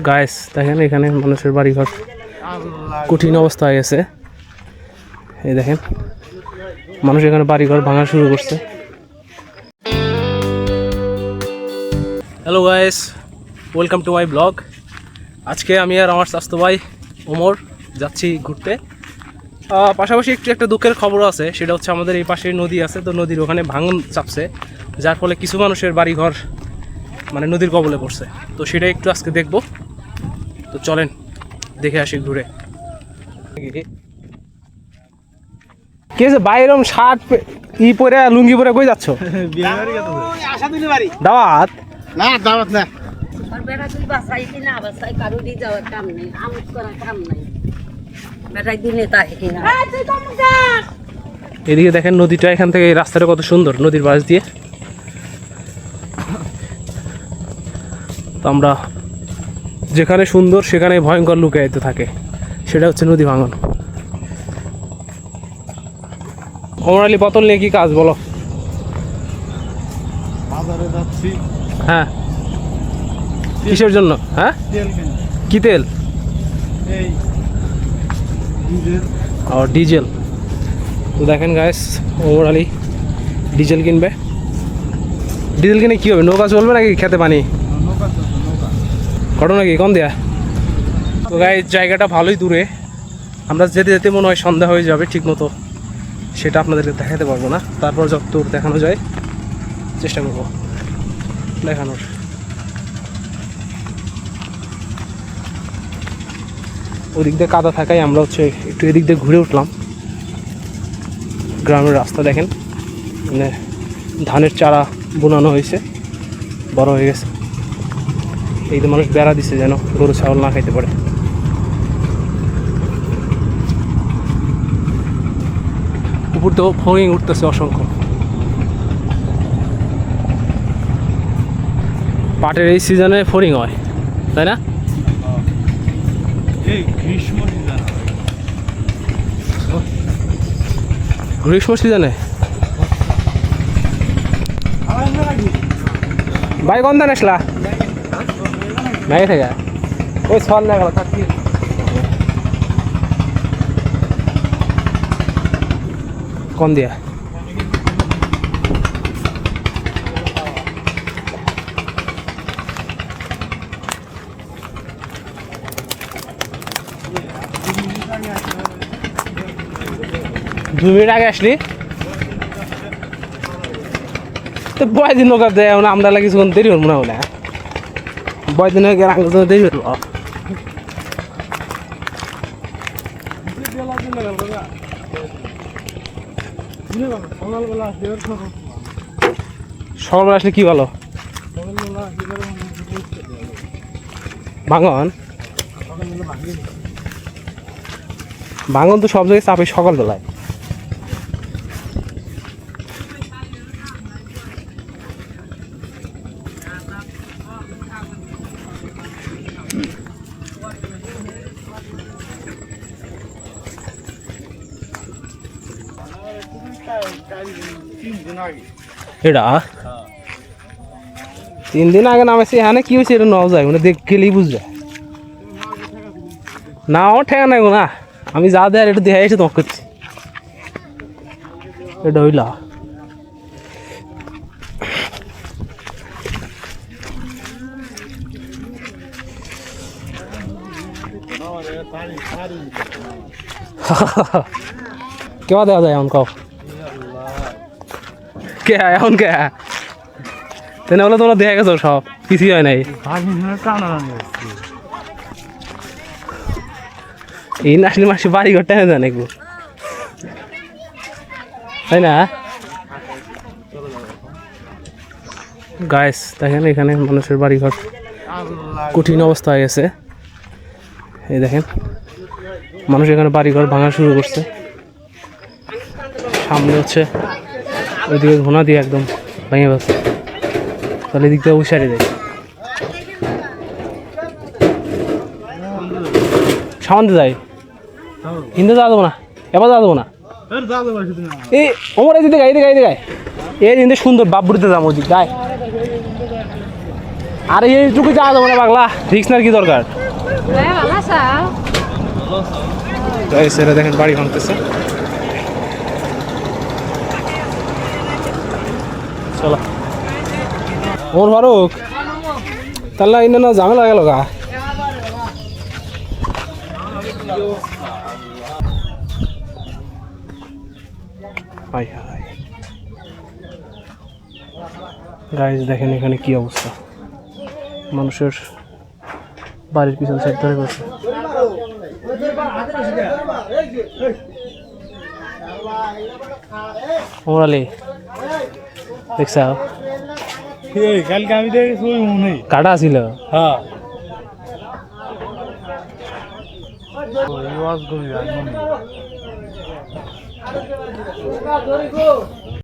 Guys দেখেন এখানে মানুষের বাড়িঘর কঠিন অবস্থা হয়ে গেছে। এই দেখেন মানুষ এখানে বাড়িঘর ভাঙা শুরু করছে। Hello guys, welcome to my blog. আজকে আমি আর আমার স্বাস্থ্য ভাই ওমর যাচ্ছি ঘুরতে। পাশাপাশি একটা দুঃখের খবরও আছে, সেটা হচ্ছে আমাদের এই পাশে নদী আছে, তো নদীর ওখানে ভাঙন চাপছে, যার ফলে কিছু মানুষের বাড়িঘর মানে নদীর কবলে পড়ছে। তো সেটা একটু আজকে দেখবো, তো চলেন দেখে আসি ঘুরে। কি আছে বাইরম শার্ট ই পরে লুঙ্গি পরে কই যাচ্ছ? দাওয়াত না, দাওয়াত না। বেটা তুই বাসাইছি না বাসাই কারো দিয়ে যাওয়ার কাম নেই, আমুক করার কাম নাই। বেটাই দিনে তাই কিনা এদিকে দেখেন নদীটা, এখান থেকে এই রাস্তাটা কত সুন্দর, নদীর পাশ দিয়ে। তো আমরা যেখানে সুন্দর সেখানে ভয়ঙ্কর লুকায়িত থাকে, সেটা হচ্ছে নদী ভাঙন। ওমর আলী বোতল নিয়ে কি কাজ বলো? বাজারে যাচ্ছি। হ্যাঁ, কিসের জন্য? হ্যাঁ, তেল কিনতে। কি তেল? এই ডিজেল। ও ডিজেল। তো দেখেন গাইস, ওমর আলী ডিজেল কিনবে। ডিজেল কিনে কী হবে, নৌকা চলবে নাকি খেতে পানি? নৌকা চলছে, নৌকা। ঘটনা কি কোন দেয়া? তো গাইস জায়গাটা ভালোই দূরে, আমরা যেতে যেতে মনে হয় সন্ধ্যা হয়ে যাবে ঠিক মতো, সেটা আপনাদেরকে দেখাতে পারবো না। তারপর যতদূর দেখানো যায় চেষ্টা করবো দেখানোর। ওদিক দিয়ে কাদা থাকায় আমরা হচ্ছে একটু এদিক দিয়ে ঘুরে উঠলাম। গ্রামের রাস্তা দেখেন, মানে ধানের চারা বোনানো হয়েছে, বড় হয়ে গেছে। এই তো মানুষ বেড়া দিছে যেন গরু ছাগল না খাইতে পারে। উপর তো ফড়িং উঠতেছে অসংখ্য। পাটের এই সিজনে ফড়িং হয়, তাই না? এই গ্রীষ্ম সিজন। গ্রীষ্ম সিজনে ভাই কোন ধান আসলা? নাই থেকে ওই ছল না গেল থাকি। কোন দিয়া? দু মিনিট আগে আসলি তো বয়দিন নৌকা দেয় না, আমরা লাগে কিছুক্ষণ দেরি হল মনে হয় না। বয়দিন হয়ে গেলে আগে দেরি হল। সকালবেলা আসলে কি ভালো ভাঙন। ভাঙন তো সব জায়গায় চাপে সকালবেলায়। এটা 3 দিন আগে নামেছি, হ্যাঁ কি হয়েছে এটা নাও যায় মানে দেখ গেলেই বুঝবে না। ও ঠেকা নাই না, আমি যা দেয় একটু দেখে এসে তোমাকে করছি। এটা হইলা কেবা দেওয়া যায় এখন কও কে এখন কে তেনে বলে তোমরা দেখে গেছো সব কিছুই হয় নাই। এই নাসলি মাসি বাড়ি ঘরটা জান একটু, তাই না? গাইস দেখেন এখানে মানুষের বাড়িঘর কঠিন অবস্থা হয়ে গেছে। এই দেখেন মানুষ এখানে বাড়িঘর ভাঙা শুরু করছে। সামনে হচ্ছে ওইদিকে ঘোনা দিয়ে একদম ভেঙে গেছে, তাহলে এদিক থেকে উসারি দেয়। সামান্তে যাই হিন্দু যাওয়া যাবো না, এবার যাওয়া যাবো না। এই ওমর এই দিকে এই দিকে এই দিকে এর হিন্দু সুন্দর বাবুরিতে যাবো ওদিক গায়ে। আরে এইটুকু যাওয়া যাবো না পাগলা, রিক্স নেওয়ার কি দরকার? সেটা দেখেন বাড়ি ভাঙতেছে। চলো ওমর ফারুক, তাহলে ইন্ডিয়া না ঝামেলা গেল গা। হাই হাই গাইজ, দেখেন এখানে কি অবস্থা, মানুষের বাড়ির পিছন সাইড ধরে গেছে। ওমর আলী দেখছ কালকে আমি দেখেছি ওই মনে কাটা ছিল। হ্যাঁ ওই ওয়াজ করি আর মনে